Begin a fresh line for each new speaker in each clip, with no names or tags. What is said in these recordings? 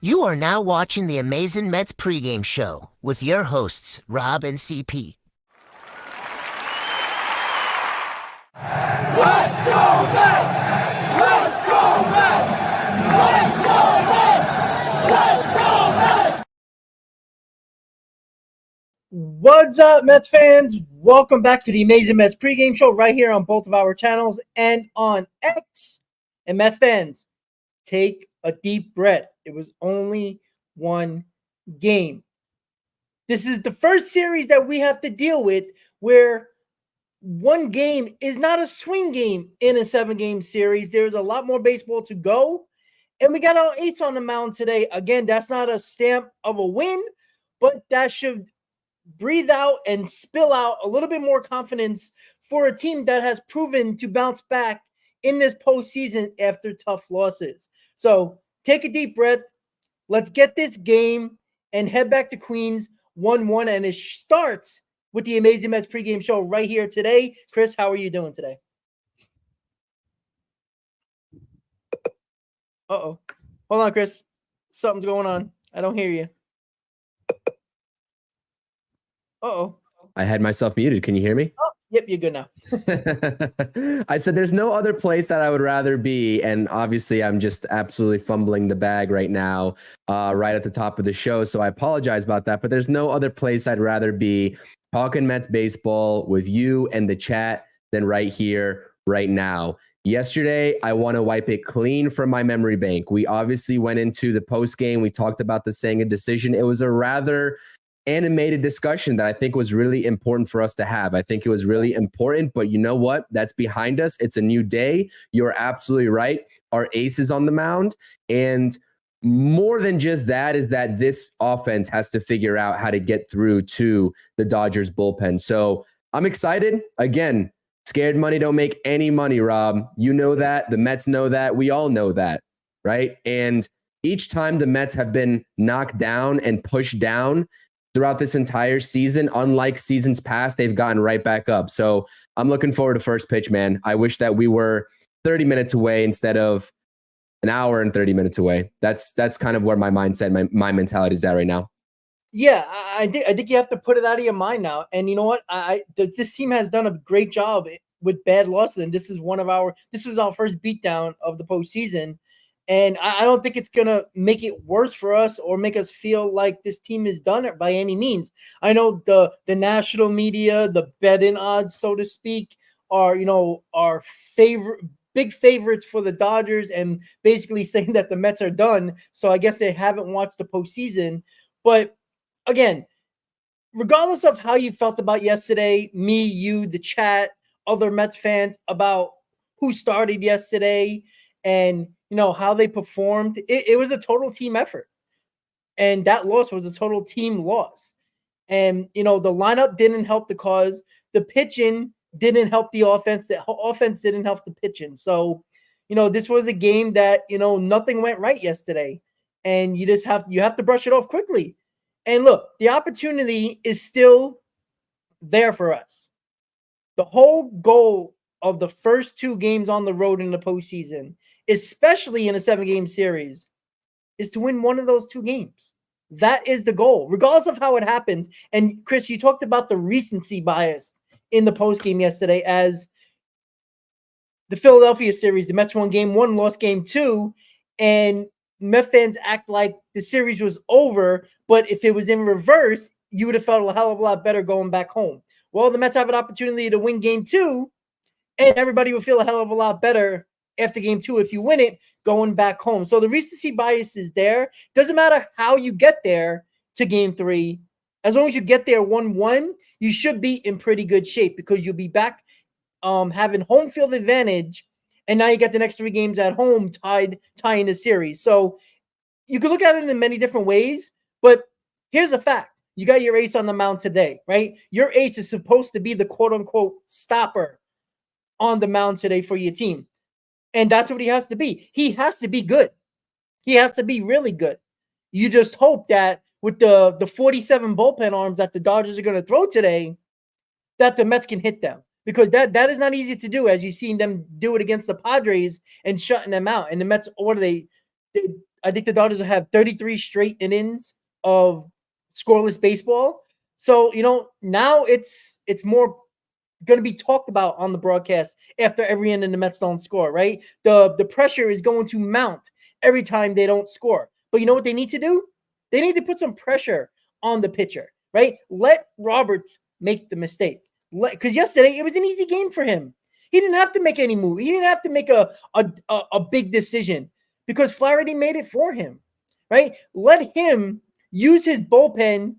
You are now watching the Amazing Mets pregame show with your hosts, Rob and CP.
Let's go Mets! Let's go Mets! Let's go Mets! Let's go Mets!
What's up, Mets fans? Welcome back to the Amazing Mets pregame show right here on both of our channels and on X. And Mets fans, take a deep breath. It was only one game. This is the first series that we have to deal with where one game is not a swing game in a 7-game series. There's a lot more baseball to go. And we got our ace on the mound today. Again, that's not a stamp of a win, but that should breathe out and spill out a little bit more confidence for a team that has proven to bounce back in this postseason after tough losses. So take a deep breath. Let's get this game and head back to Queens 1-1. And it starts with the Amazing Mets pregame show right here today. Chris, how are you doing today? Uh-oh. Hold on, Chris. Something's going on. I don't hear you. Uh-oh.
I had myself muted. Can you hear me?
Oh, yep, you're good now.
I said there's no other place that I would rather be. And obviously, I'm just absolutely fumbling the bag right now, right at the top of the show. So I apologize about that. But there's no other place I'd rather be talking Mets baseball with you and the chat than right here, right now. Yesterday, I want to wipe it clean from my memory bank. We obviously went into the post game. We talked about the Senga decision. It was a rather animated discussion that I think was really important for us to have. I think it was really important, but you know what? That's behind us. It's a new day. You're absolutely right. Our ace is on the mound. And more than just that is that this offense has to figure out how to get through to the Dodgers bullpen. So I'm excited. Again, scared money don't make any money, Rob. You know that. The Mets know that. We all know that, right? And each time the Mets have been knocked down and pushed down throughout this entire season, unlike seasons past, they've gotten right back up. So I'm looking forward to first pitch, man. I wish that we were 30 minutes away instead of an hour and 30 minutes away. That's kind of where my mindset, my mentality is at right now.
Yeah, I think you have to put it out of your mind now. And you know what? This team has done a great job with bad losses, and this was our first beatdown of the postseason. And I don't think it's gonna make it worse for us or make us feel like this team is done it by any means. I know the national media, the betting odds, so to speak, are big favorites for the Dodgers and basically saying that the Mets are done. So I guess they haven't watched the postseason. But again, regardless of how you felt about yesterday, me, you, the chat, other Mets fans, about who started yesterday and how they performed, it was a total team effort. And that loss was a total team loss. And, the lineup didn't help the cause. The pitching didn't help the offense. The offense didn't help the pitching. So, this was a game that, nothing went right yesterday. And you have to brush it off quickly. And look, the opportunity is still there for us. The whole goal of the first 2 games on the road in the postseason, especially in a 7-game series, is to win one of those 2 games. That is the goal, regardless of how it happens. And Chris, you talked about the recency bias in the postgame yesterday as the Philadelphia series, the Mets won game 1, lost game 2, and Mets fans act like the series was over, but if it was in reverse, you would have felt a hell of a lot better going back home. Well, the Mets have an opportunity to win game 2, and everybody will feel a hell of a lot better after game 2 if you win it going back home. So the recency bias is there. Doesn't matter how you get there to game 3. As long as you get there 1-1, you should be in pretty good shape because you'll be back having home field advantage. And now you get the next 3 games at home tying the series. So you can look at it in many different ways. But here's a fact. You got your ace on the mound today, right? Your ace is supposed to be the quote-unquote stopper on the mound today for your team. And that's what he has to be. He has to be good. He has to be really good. You just hope that with the 47 bullpen arms that the Dodgers are going to throw today, that the Mets can hit them. Because that is not easy to do, as you've seen them do it against the Padres and shutting them out. And the Mets, what are they I think the Dodgers will have 33 straight innings of scoreless baseball. So, now it's more going to be talked about on the broadcast after every inning the Mets don't score, right? The pressure is going to mount every time they don't score. But you know what they need to do? They need to put some pressure on the pitcher, right? Let Roberts make the mistake. Because yesterday it was an easy game for him. He didn't have to make any move. He didn't have to make a big decision because Flaherty made it for him, right? Let him use his bullpen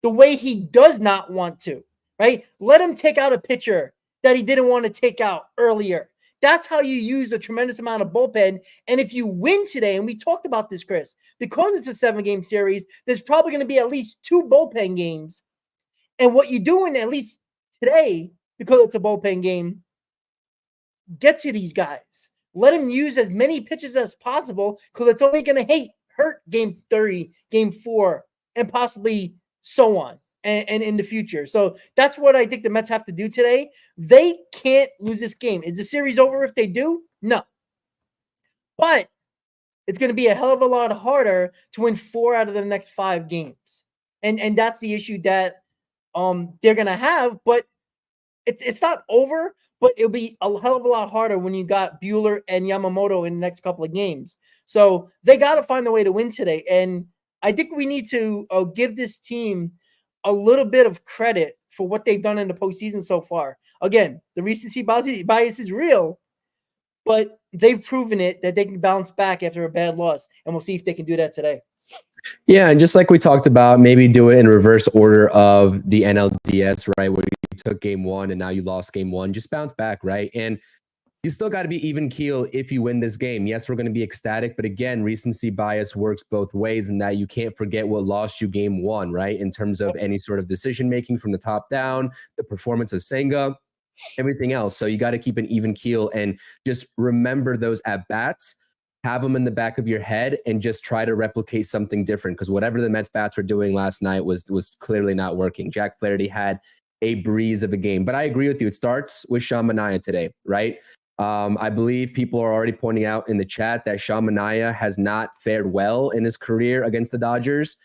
the way he does not want to, right? Let him take out a pitcher that he didn't want to take out earlier. That's how you use a tremendous amount of bullpen. And if you win today, and we talked about this, Chris, because it's a 7-game series, there's probably going to be at least 2 bullpen games. And what you're doing, at least today, because it's a bullpen game, get to these guys. Let them use as many pitches as possible because it's only going to hurt game 3, game 4, and possibly so on and in the future. So that's what I think the Mets have to do today. They can't lose this game. Is the series over if they do? No. But it's going to be a hell of a lot harder to win 4 out of the next 5 games. And that's the issue that they're going to have. But it's not over, but it'll be a hell of a lot harder when you got Buehler and Yamamoto in the next couple of games. So they got to find a way to win today. And I think we need to give this team a little bit of credit for what they've done in the postseason so far. Again, the recency bias is real, but they've proven it that they can bounce back after a bad loss. And we'll see if they can do that today.
Yeah, and just like we talked about, maybe do it in reverse order of the NLDS, right? Where you took game 1 and now you lost game 1. Just bounce back, right? And you still got to be even keel if you win this game. Yes, we're going to be ecstatic, but again, recency bias works both ways in that you can't forget what lost you game 1, right? In terms of any sort of decision making from the top down, the performance of Senga, everything else. So you got to keep an even keel and just remember those at bats. Have them in the back of your head and just try to replicate something different because whatever the Mets bats were doing last night was clearly not working. Jack Flaherty had a breeze of a game, but I agree with you. It starts with Sean Manaea today, right? I believe people are already pointing out in the chat that Sean Manaea has not fared well in his career against the Dodgers.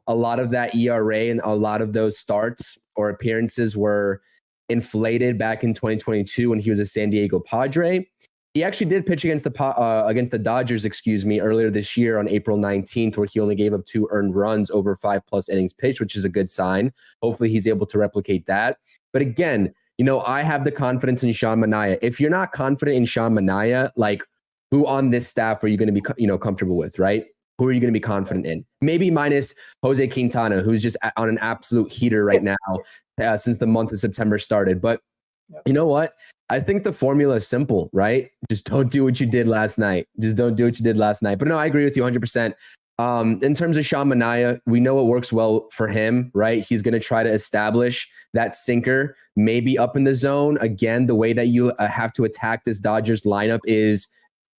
A lot of that ERA and a lot of those starts or appearances were inflated back in 2022 when he was a San Diego Padre. He actually did pitch against the Dodgers, earlier this year on April 19th, where he only gave up 2 earned runs over 5+ innings pitched, which is a good sign. Hopefully he's able to replicate that. But again, I have the confidence in Sean Manaea. If you're not confident in Sean Manaea, like who on this staff are you going to be, comfortable with, right? Who are you going to be confident in? Maybe minus Jose Quintana, who's just on an absolute heater right now since the month of September started. But you know what? I think the formula is simple, right? Just don't do what you did last night. But no, I agree with you 100%. In terms of Sean Manaea, we know it works well for him, right? He's going to try to establish that sinker, maybe up in the zone. Again, the way that you have to attack this Dodgers lineup is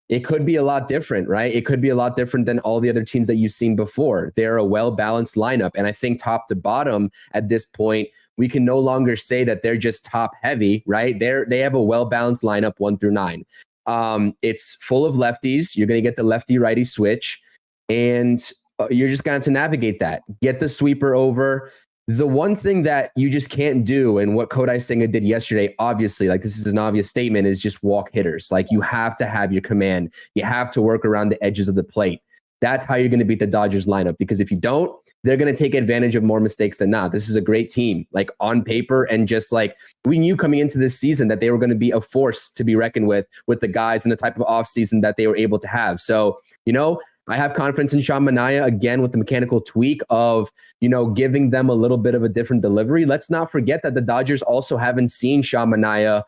it could be a lot different, right? It could be a lot different than all the other teams that you've seen before. They're a well-balanced lineup. And I think top to bottom at this point, we can no longer say that they're just top heavy, right? They have a well-balanced lineup 1 through 9. It's full of lefties. You're going to get the lefty-righty switch. And you're just going to have to navigate that. Get the sweeper over. The one thing that you just can't do, and what Kodai Senga did yesterday, obviously, like this is an obvious statement, is just walk hitters. Like you have to have your command. You have to work around the edges of the plate. That's how you're going to beat the Dodgers lineup. Because if you don't, they're going to take advantage of more mistakes than not. This is a great team, like on paper. And just like we knew coming into this season that they were going to be a force to be reckoned with the guys and the type of offseason that they were able to have. So, I have confidence in Sean Manaea, again, with the mechanical tweak of, giving them a little bit of a different delivery. Let's not forget that the Dodgers also haven't seen Sean Manaea,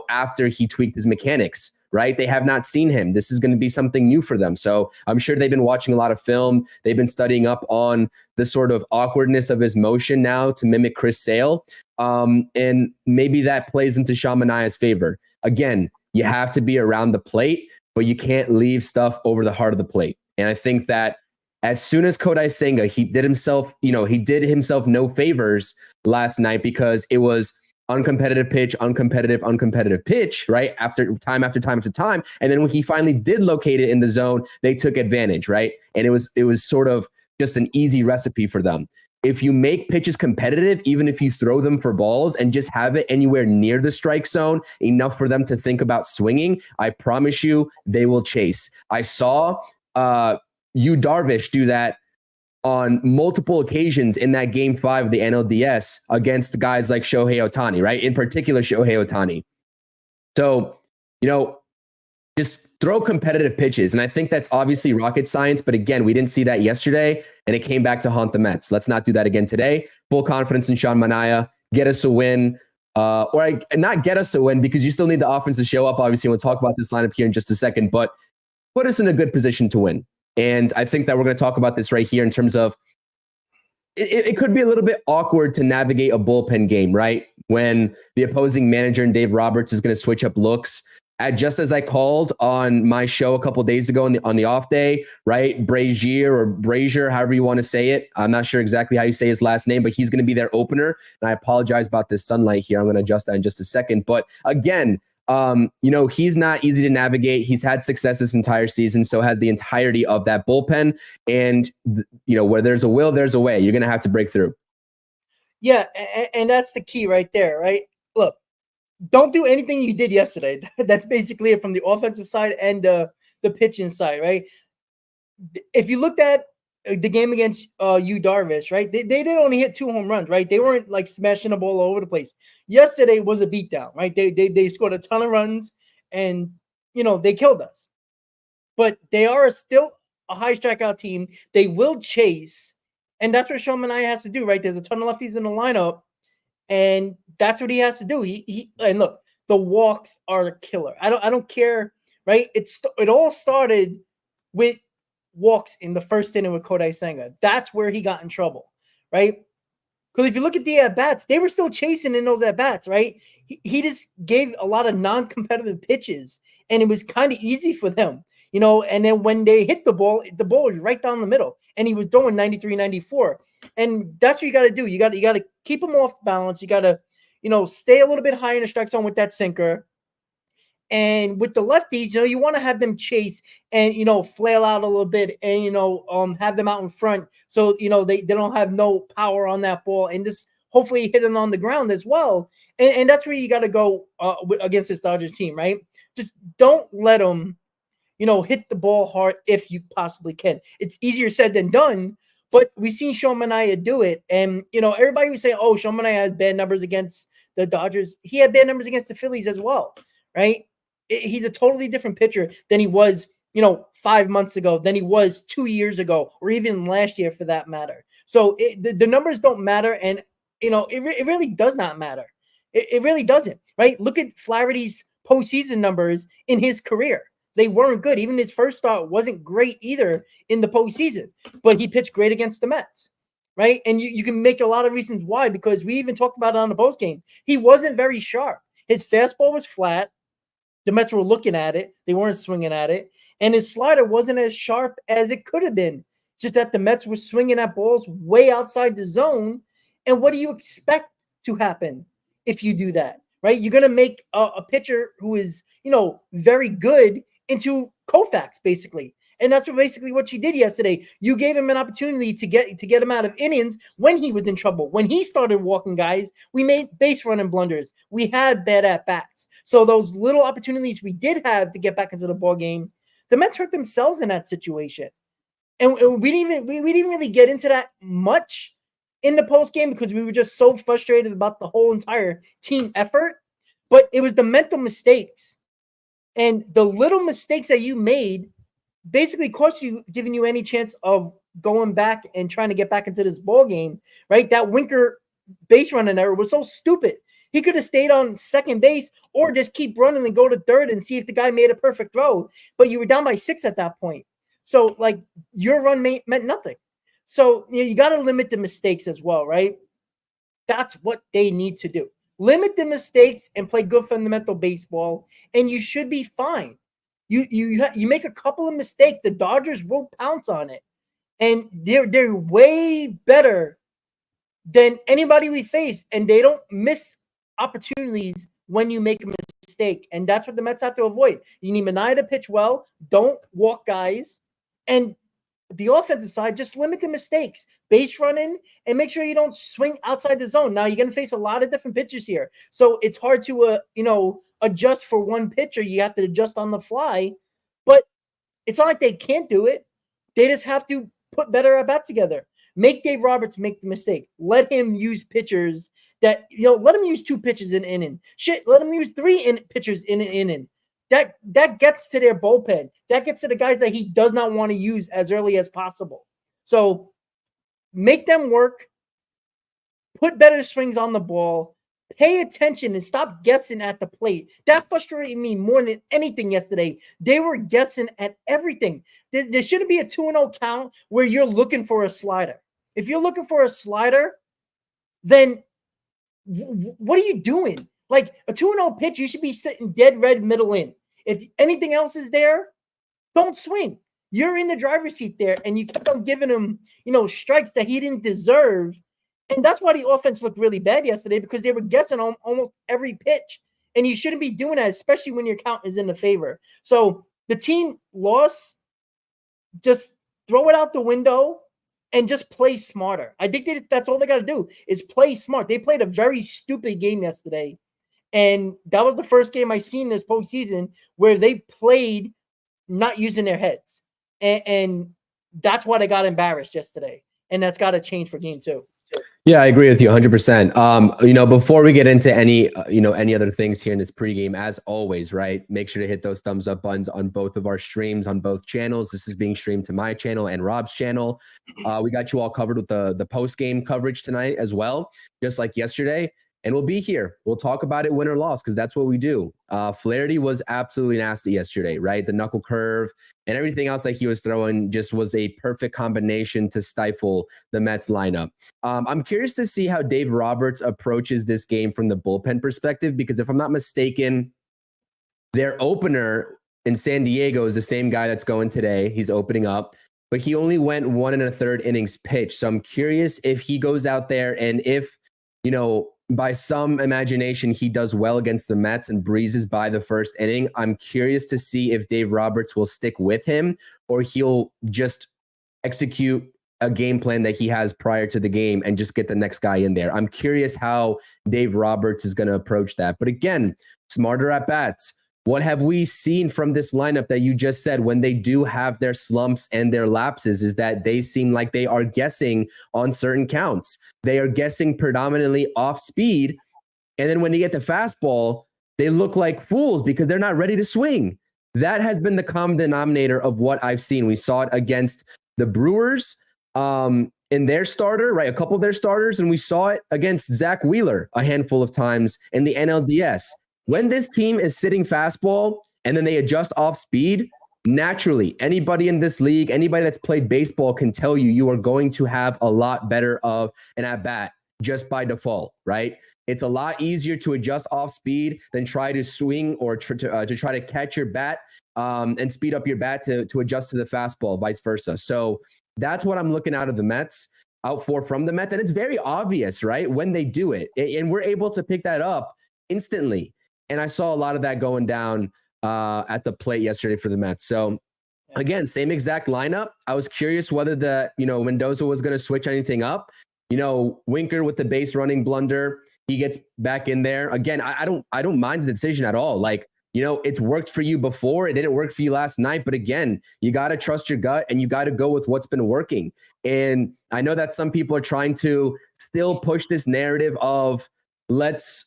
after he tweaked his mechanics, right? They have not seen him. This is going to be something new for them. So I'm sure they've been watching a lot of film. They've been studying up on the sort of awkwardness of his motion now to mimic Chris Sale. And maybe that plays into Sean Manaea's favor. Again, you have to be around the plate, but you can't leave stuff over the heart of the plate. And I think that as soon as Kodai Senga, he did himself no favors last night because it was uncompetitive pitch, uncompetitive pitch, right? After time. And then when he finally did locate it in the zone, they took advantage, right? And it was sort of just an easy recipe for them. If you make pitches competitive, even if you throw them for balls and just have it anywhere near the strike zone, enough for them to think about swinging, I promise you they will chase. I saw Darvish do that on multiple occasions in that game 5 of the NLDS against guys like Shohei Ohtani, right? In particular, Shohei Ohtani. So, just throw competitive pitches. And I think that's obviously rocket science. But again, we didn't see that yesterday, and it came back to haunt the Mets. Let's not do that again today. Full confidence in Sean Manaea. Get us a win. Not get us a win, because you still need the offense to show up. Obviously, we'll talk about this lineup here in just a second. But put us in a good position to win. And I think that we're going to talk about this right here in terms of it could be a little bit awkward to navigate a bullpen game, right? When the opposing manager and Dave Roberts is going to switch up looks. Just as I called on my show a couple days ago on the off day, right? Brazier, however you want to say it. I'm not sure exactly how you say his last name, but he's going to be their opener. And I apologize about this sunlight here. I'm going to adjust that in just a second. But again, he's not easy to navigate. He's had success this entire season, so has the entirety of that bullpen. And, where there's a will, there's a way. You're going to have to break through.
Yeah, and that's the key right there, right? Look, don't do anything you did yesterday. That's basically it from the offensive side and the pitching side, right? If you looked at the game against Darvish, right? They did only hit 2 home runs, right? They weren't like smashing the ball all over the place. Yesterday was a beatdown, right? They scored a ton of runs, and they killed us. But they are still a high strikeout team. They will chase, and that's what Sean Manaea has to do, right? There's a ton of lefties in the lineup, and that's what he has to do. And look, the walks are a killer. I don't care, right? It all started with walks in the first inning with Kodai Senga. That's where he got in trouble, right? Because if you look at the at-bats, they were still chasing in those at-bats, right? He just gave a lot of non-competitive pitches, and it was kind of easy for them, and then when they hit the ball was right down the middle, and he was throwing 93, 94. And that's what you got to do. You got to keep him off balance. You got to, stay a little bit higher in the strike zone with that sinker. And with the lefties, you want to have them chase and, flail out a little bit and, have them out in front. So, they don't have no power on that ball, and just hopefully hit them on the ground as well. And that's where you got to go against this Dodgers team, right? Just don't let them, hit the ball hard if you possibly can. It's easier said than done, but we've seen Sean Manaea do it. And, everybody was saying, oh, Sean Manaea has bad numbers against the Dodgers. He had bad numbers against the Phillies as well, right? He's a totally different pitcher than he was, 5 months ago, than he was 2 years ago, or even last year for that matter. So the numbers don't matter. And, it really does not matter. It really doesn't, right? Look at Flaherty's postseason numbers in his career. They weren't good. Even his first start wasn't great either in the postseason, but he pitched great against the Mets, right? And you can make a lot of reasons why, because we even talked about it on the postgame. He wasn't very sharp. His fastball was flat. The Mets were looking at it. They weren't swinging at it. And his slider wasn't as sharp as it could have been. Just that the Mets were swinging at balls way outside the zone. And what do you expect to happen if you do that, right? You're going to make a pitcher who is, very good into Koufax, basically. And that's basically what you did yesterday. You gave him an opportunity to get him out of innings when he was in trouble. When he started walking guys, we made base running blunders. We had bad at-bats. So those little opportunities we did have to get back into the ball game, the Mets hurt themselves in that situation. And we didn't really get into that much in the post game because we were just so frustrated about the whole entire team effort. But it was the mental mistakes and the little mistakes that you made basically cost you, giving you any chance of going back and trying to get back into this ball game, right? That Winker base running error was so stupid. He could have stayed on second base or just keep running and go to third and see if the guy made a perfect throw. But you were down by 6 at that point. So, your run meant nothing. So, you got to limit the mistakes as well, right? That's what they need to do. Limit the mistakes and play good fundamental baseball, and you should be fine. You make a couple of mistakes, the Dodgers will pounce on it, and they're way better than anybody we faced, and they don't miss opportunities when you make a mistake, and that's what the Mets have to avoid. You need Manaea to pitch well. Don't walk guys, and the offensive side, just limit the mistakes, base running, and make sure you don't swing outside the zone. Now, you're going to face a lot of different pitchers here, so it's hard to, adjust for one pitcher. You have to adjust on the fly, but it's not like they can't do it. They just have to put better at-bats together. Make Dave Roberts make the mistake. Let him use pitchers that, let him use 2 pitches in an inning. Let him use 3 pitchers in an inning. That gets to their bullpen. That gets to the guys that he does not want to use as early as possible. So make them work. Put better swings on the ball. Pay attention and stop guessing at the plate. That frustrated me more than anything yesterday. They were guessing at everything. There shouldn't be a 2-0 count where you're looking for a slider. If you're looking for a slider, then what are you doing? Like a 2-0 pitch, you should be sitting dead red middle in. If anything else is there, don't swing. You're in the driver's seat there, and you kept on giving him, strikes that he didn't deserve. And that's why the offense looked really bad yesterday, because they were guessing on almost every pitch. And you shouldn't be doing that, especially when your count is in the favor. So the team lost. Just throw it out the window and just play smarter. I think that's all they got to do is play smart. They played a very stupid game yesterday. And that was the first game I seen this postseason where they played not using their heads. And that's why they got embarrassed yesterday. And that's got to change for game 2.
Yeah, I agree with you 100%. Before we get into any other things here in this pregame, as always, right, make sure to hit those thumbs up buttons on both of our streams on both channels. This is being streamed to my channel and Rob's channel. We got you all covered with the post-game coverage tonight as well, just like yesterday. And we'll be here. We'll talk about it, win or loss, because that's what we do. Flaherty was absolutely nasty yesterday, right? The knuckle curve and everything else that he was throwing just was a perfect combination to stifle the Mets lineup. I'm curious to see how Dave Roberts approaches this game from the bullpen perspective, because if I'm not mistaken, their opener in San Diego is the same guy that's going today. He's opening up, but he only went 1 1/3 innings pitched. So I'm curious if he goes out there and if, by some imagination, he does well against the Mets and breezes by the first inning. I'm curious to see if Dave Roberts will stick with him or he'll just execute a game plan that he has prior to the game and just get the next guy in there. I'm curious how Dave Roberts is going to approach that. But again, smarter at bats. What have we seen from this lineup that you just said when they do have their slumps and their lapses is that they seem like they are guessing on certain counts. They are guessing predominantly off speed. And then when they get the fastball, they look like fools because they're not ready to swing. That has been the common denominator of what I've seen. We saw it against the Brewers in their starter, right? A couple of their starters. And we saw it against Zach Wheeler a handful of times in the NLDS. When this team is sitting fastball and then they adjust off speed, naturally, anybody in this league, anybody that's played baseball can tell you are going to have a lot better of an at-bat just by default, right? It's a lot easier to adjust off speed than try to swing or to try to catch your bat and speed up your bat to adjust to the fastball, vice versa. So that's what I'm looking from the Mets. And it's very obvious, right, when they do it. And we're able to pick that up instantly. And I saw a lot of that going down at the plate yesterday for the Mets. So again, same exact lineup. I was curious whether Mendoza was going to switch anything up. Winker with the base running blunder, he gets back in there. Again, I don't mind the decision at all. Like, it's worked for you before. It didn't work for you last night. But again, you got to trust your gut and you got to go with what's been working. And I know that some people are trying to still push this narrative of let's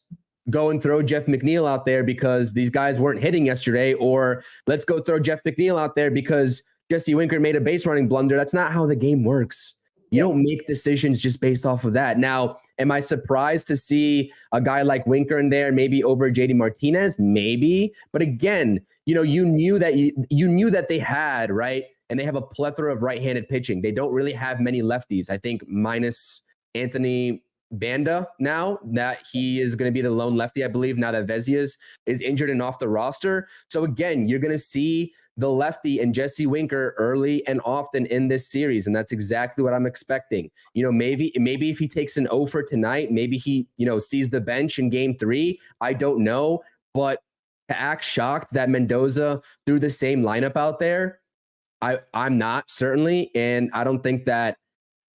go and throw Jeff McNeil out there because these guys weren't hitting yesterday, or let's go throw Jeff McNeil out there because Jesse Winker made a base running blunder. That's not how the game works. You don't make decisions just based off of that. Now, am I surprised to see a guy like Winker in there, maybe over JD Martinez? Maybe. But again, you knew that they had, right? And they have a plethora of right-handed pitching. They don't really have many lefties. I think minus Anthony Banda now that he is going to be the lone lefty, I believe, now that Vezias is injured and off the roster. So again, you're going to see the lefty and Jesse Winker early and often in this series. And that's exactly what I'm expecting. Maybe if he takes an 0 for tonight, maybe he, sees the bench in game 3. I don't know. But to act shocked that Mendoza threw the same lineup out there, I'm not, certainly. And I don't think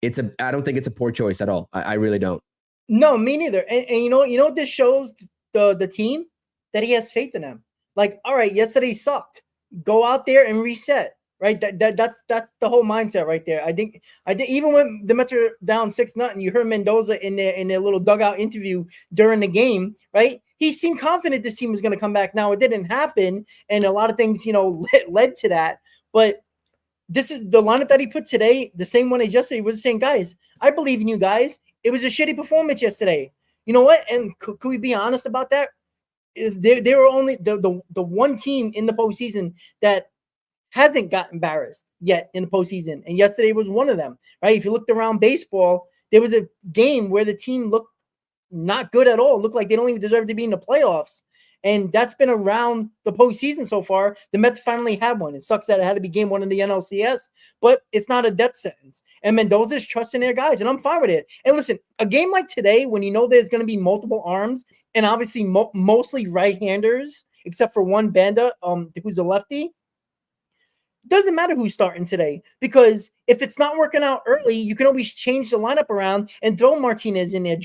it's a poor choice at all. I really don't.
No, me neither. And you know what this shows the team? That he has faith in them. Like, all right, yesterday sucked. Go out there and reset. Right? That's the whole mindset right there. I think even when the Mets are down 6-0, you heard Mendoza in their little dugout interview during the game, right? He seemed confident this team was going to come back. Now it didn't happen, and a lot of things, led to that. But this is the lineup that he put today, the same one as yesterday, was saying, guys, I believe in you guys. It was a shitty performance yesterday. You know what? And could we be honest about that? They were only the one team in the postseason that hasn't got embarrassed yet in the postseason. And yesterday was one of them, right? If you looked around baseball, there was a game where the team looked not good at all. It looked like they don't even deserve to be in the playoffs. And that's been around the postseason so far. The Mets finally had one. It sucks that it had to be game 1 in the NLCS, but it's not a death sentence. And Mendoza's trusting their guys, and I'm fine with it. And listen, a game like today, when you know there's going to be multiple arms, and obviously mostly right-handers, except for one Banda, who's a lefty, doesn't matter who's starting today, because if it's not working out early, you can always change the lineup around and throw Martinez in there.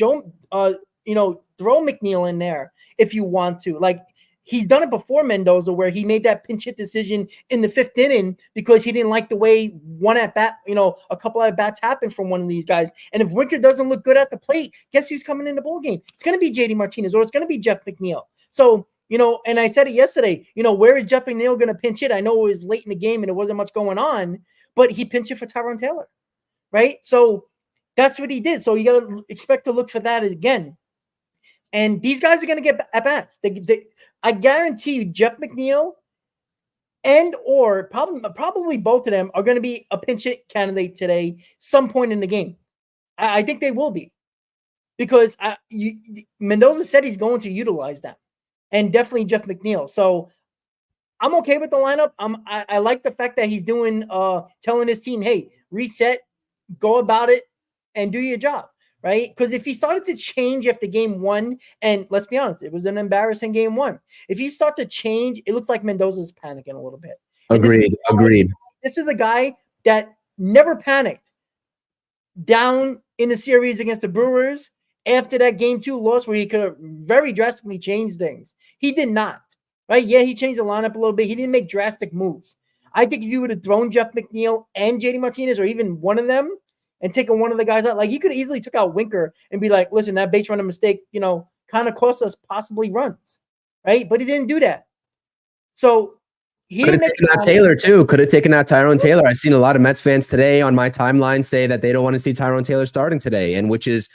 Throw McNeil in there if you want to. Like, he's done it before, Mendoza, where he made that pinch hit decision in the 5th inning because he didn't like the way one at bat, a couple at bats happened from one of these guys. And if Winker doesn't look good at the plate, guess who's coming in the ball game? It's going to be JD Martinez, or it's going to be Jeff McNeil. So, and I said it yesterday, where is Jeff McNeil going to pinch hit? I know it was late in the game and it wasn't much going on, but he pinched it for Tyrone Taylor, right? So that's what he did. So you got to expect to look for that again. And these guys are going to get at-bats. I guarantee you Jeff McNeil or probably both of them are going to be a pinch hit candidate today some point in the game. I think they will be, because Mendoza said he's going to utilize them, and definitely Jeff McNeil. So I'm okay with the lineup. I like the fact that he's telling his team, hey, reset, go about it, and do your job. Right? Because if he started to change after game 1, and let's be honest, it was an embarrassing game 1. If he start to change, it looks like Mendoza's panicking a little bit.
Agreed.
This is a guy that never panicked down in the series against the Brewers after that game 2 loss, where he could have very drastically changed things. He did not. Right? Yeah, he changed the lineup a little bit. He didn't make drastic moves. I think if you would have thrown Jeff McNeil and JD Martinez, or even one of them, and taking one of the guys out, like, he could easily took out Winker and be like, listen, that base running mistake, kind of cost us possibly runs, right? But he didn't do that. So he
could have taken out Taylor too. Could have taken out Tyrone Taylor. I've seen a lot of Mets fans today on my timeline say that they don't want to see Tyrone Taylor starting today, and which is,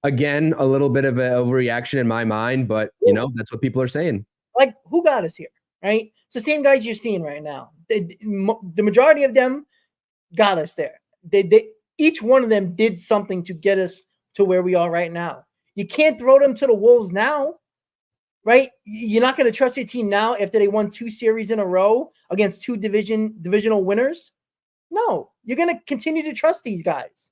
again, a little bit of an overreaction in my mind, but that's what people are saying.
Like, who got us here, right? So same guys you're seeing right now. The majority of them got us there. Each one of them did something to get us to where we are right now. You can't throw them to the wolves now, right? You're not going to trust your team now after they won 2 series in a row against 2 divisional winners. No, you're going to continue to trust these guys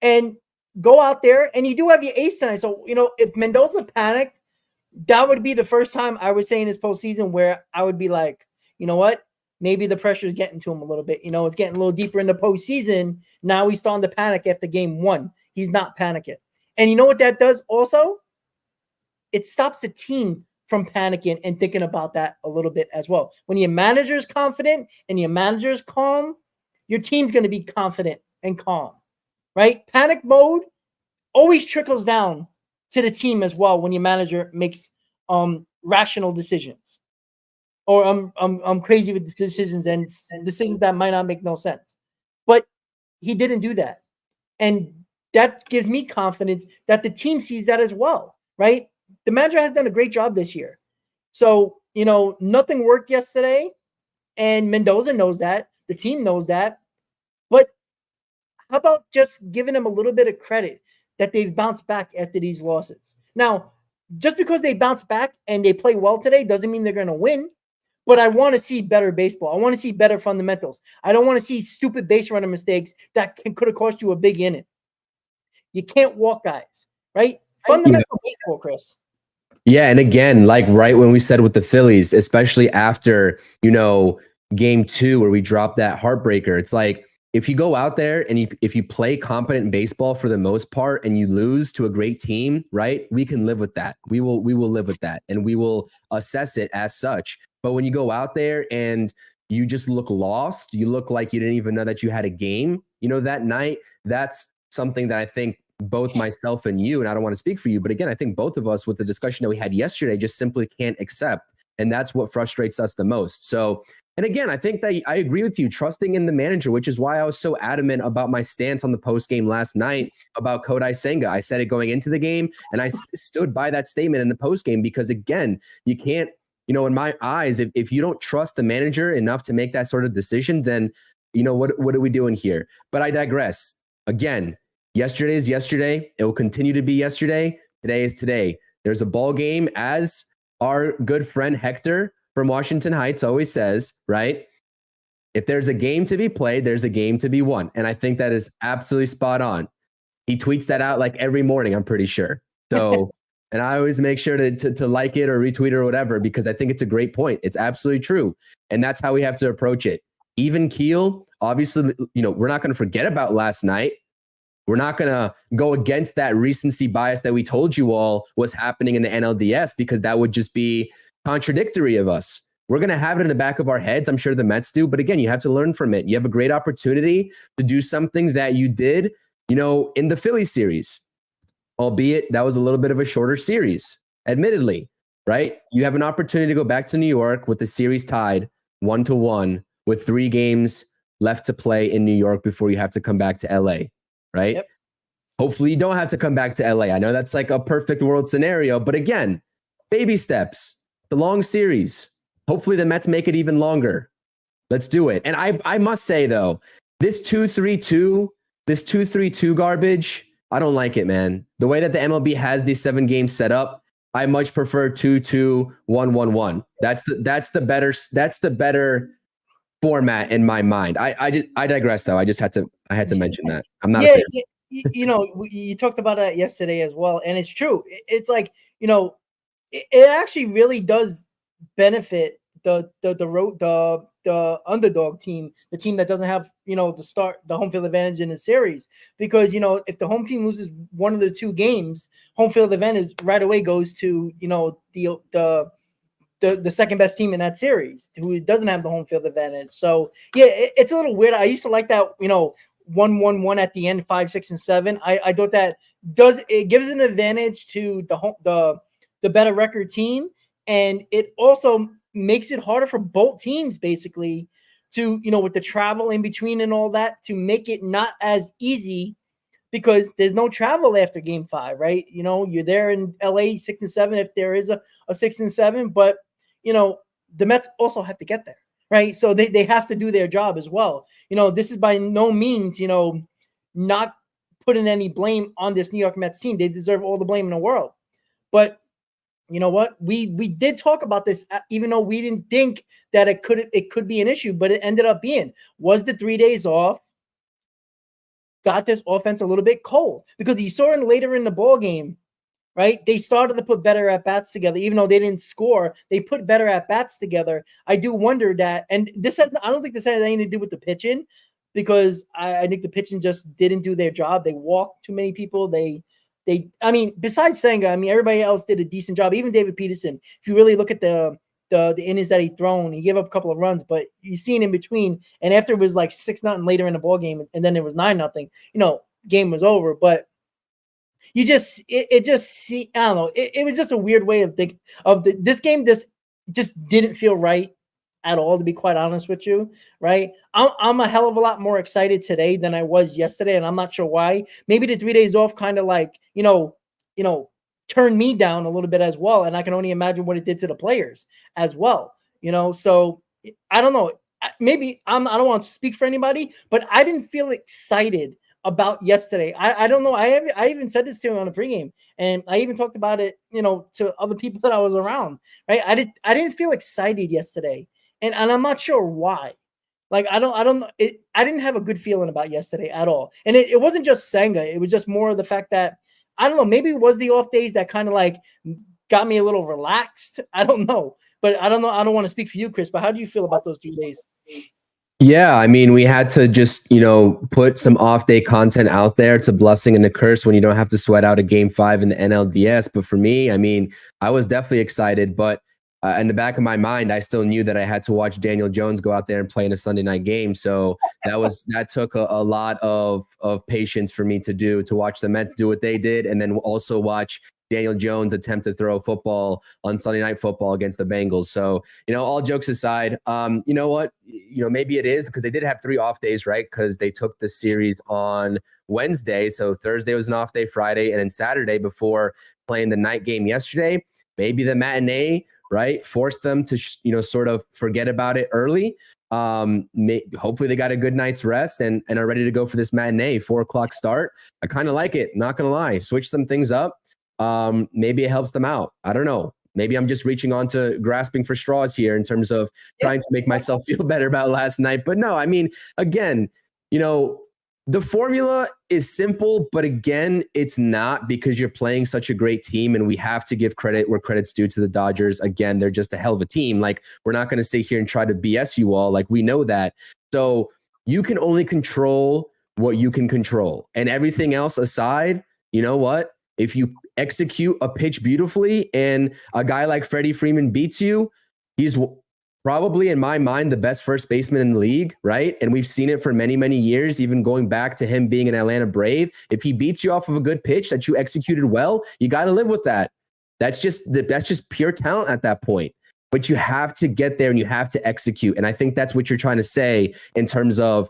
and go out there. And you do have your ace tonight. So, if Mendoza panicked, that would be the first time I would say in this postseason where I would be like, you know what? Maybe the pressure is getting to him a little bit. It's getting a little deeper in the postseason. Now he's starting to panic after game 1. He's not panicking. And you know what that does also? It stops the team from panicking and thinking about that a little bit as well. When your manager is confident and your manager is calm, your team's going to be confident and calm, right? Panic mode always trickles down to the team as well when your manager makes rational decisions. Or I'm crazy with decisions and decisions that might not make no sense. But he didn't do that. And that gives me confidence that the team sees that as well, right? The manager has done a great job this year. So, nothing worked yesterday, and Mendoza knows that. The team knows that. But how about just giving them a little bit of credit that they've bounced back after these losses? Now, just because they bounce back and they play well today doesn't mean they're going to win. but I want to see better baseball. I want to see better fundamentals. I don't want to see stupid base runner mistakes that could have cost you a big inning. You can't walk guys, right? Fundamental baseball, Chris.
Yeah, and again, like right when we said with the Phillies, especially after, game 2 where we dropped that heartbreaker, it's like if you go out there and if you play competent baseball for the most part and you lose to a great team, right? We can live with that. We will live with that and we will assess it as such. But when you go out there and you just look lost, you look like you didn't even know that you had a game, that night, that's something that I think both myself and you, and I don't want to speak for you, but again, I think both of us with the discussion that we had yesterday just simply can't accept. And that's what frustrates us the most. So, and again, I think that I agree with you, trusting in the manager, which is why I was so adamant about my stance on the post game last night about Kodai Senga. I said it going into the game, and I stood by that statement in the post game because, again, you can't, in my eyes, if you don't trust the manager enough to make that sort of decision, then, what are we doing here? But I digress. Again, yesterday is yesterday. It will continue to be yesterday. Today is today. There's a ball game, as our good friend Hector from Washington Heights always says, right? If there's a game to be played, there's a game to be won. And I think that is absolutely spot on. He tweets that out like every morning, I'm pretty sure. So, and I always make sure to like it or retweet it or whatever, because I think it's a great point. It's absolutely true. And that's how we have to approach it. Even keel, obviously, we're not going to forget about last night. We're not going to go against that recency bias that we told you all was happening in the NLDS, because that would just be contradictory of us. We're going to have it in the back of our heads. I'm sure the Mets do. But again, you have to learn from it. You have a great opportunity to do something that you did, in the Phillies series, albeit that was a little bit of a shorter series, admittedly, right? You have an opportunity to go back to New York with the series tied 1-1 with 3 games left to play in New York before you have to come back to LA, right?
Yep.
Hopefully you don't have to come back to LA. I know that's like a perfect world scenario, but again, baby steps, the long series. Hopefully the Mets make it even longer. Let's do it. And I must say though, this 2-3-2 garbage, I don't like it, man. The way that the MLB has these 7 games set up, I much prefer 2-2-1-1-1. That's the better format in my mind. I digress though. I had to mention that. I'm not a fan.
You talked about that yesterday as well, and it's true. It's like, it actually really does benefit the underdog team, the team that doesn't have the home field advantage in the series, because if the home team loses one of the 2 games, home field advantage right away goes to the second best team in that series, who doesn't have the home field advantage. So yeah, it's a little weird. I used to like that 1-1-1 at the end, 5, 6, and 7. I thought that gives an advantage to the better record team, and it also makes it harder for both teams basically to with the travel in between and all that, to make it not as easy, because there's no travel after game 5, right? You're there in LA 6 and 7 if there is a 6 and 7, but the Mets also have to get there, right? So they have to do their job as well. This is by no means not putting any blame on this New York Mets team. They deserve all the blame in the world. But you know what? We did talk about this, even though we didn't think that it could be an issue, but it ended up being. Was the 3 days off got this offense a little bit cold? Because you saw later in the ball game, right? They started to put better at bats together, even though they didn't score. They put better at bats together. I do wonder that, and I don't think this has anything to do with the pitching, because I think the pitching just didn't do their job. They walked too many people. Besides Senga, everybody else did a decent job. Even David Peterson. If you really look at the innings that he thrown, he gave up a couple of runs, but you seen in between. And after it was like 6-0 later in the ball game, and then it was 9-0. Game was over. But I don't know. It was just a weird way of thinking of this game. Just didn't feel right at all, to be quite honest with you, right? I'm a hell of a lot more excited today than I was yesterday, and I'm not sure why. Maybe the 3 days off kind of like, turned me down a little bit as well, and I can only imagine what it did to the players as well, So I don't know. Maybe I don't want to speak for anybody, but I didn't feel excited about yesterday. I don't know. I even said this to him on the pregame, and I even talked about it, to other people that I was around, right? I didn't feel excited yesterday. and I'm not sure why. Like I don't I didn't have a good feeling about yesterday at all. And it wasn't just Senga, it was just more of the fact that I don't know, maybe it was the off days that kind of like got me a little relaxed. I don't know. But I don't know. I don't want to speak for you, Chris, but how do you feel about those 2 days?
Yeah, I mean, we had to just, put some off day content out there. It's a blessing and a curse when you don't have to sweat out a game 5 in the NLDS. But for me, I mean, I was definitely excited, but in the back of my mind, I still knew that I had to watch Daniel Jones go out there and play in a Sunday night game. So that took a lot of patience for me to watch the Mets do what they did, and then also watch Daniel Jones attempt to throw a football on Sunday Night Football against the Bengals. So, all jokes aside, you know what? Maybe it is because they did have 3 off days, right? Because they took the series on Wednesday. So Thursday was an off day, Friday, and then Saturday before playing the night game yesterday. Maybe the matinee, right, forced them to, sort of forget about it early. Hopefully they got a good night's rest and are ready to go for this matinee, 4:00 start. I kind of like it. Not going to lie. Switch some things up. Maybe it helps them out. I don't know. Maybe I'm just reaching on to grasping for straws here in terms of trying to make myself feel better about last night. But no, I mean, again, the formula is simple, but again, it's not, because you're playing such a great team, and we have to give credit where credit's due to the Dodgers. Again, they're just a hell of a team. Like, we're not going to sit here and try to BS you all. Like, we know that. So you can only control what you can control, and everything else aside, you know what? If you execute a pitch beautifully and a guy like Freddie Freeman beats you, he's probably, in my mind, the best first baseman in the league, right? And we've seen it for many, many years, even going back to him being an Atlanta Brave. If he beats you off of a good pitch that you executed well, you got to live with that. That's just pure talent at that point. But you have to get there and you have to execute. And I think that's what you're trying to say in terms of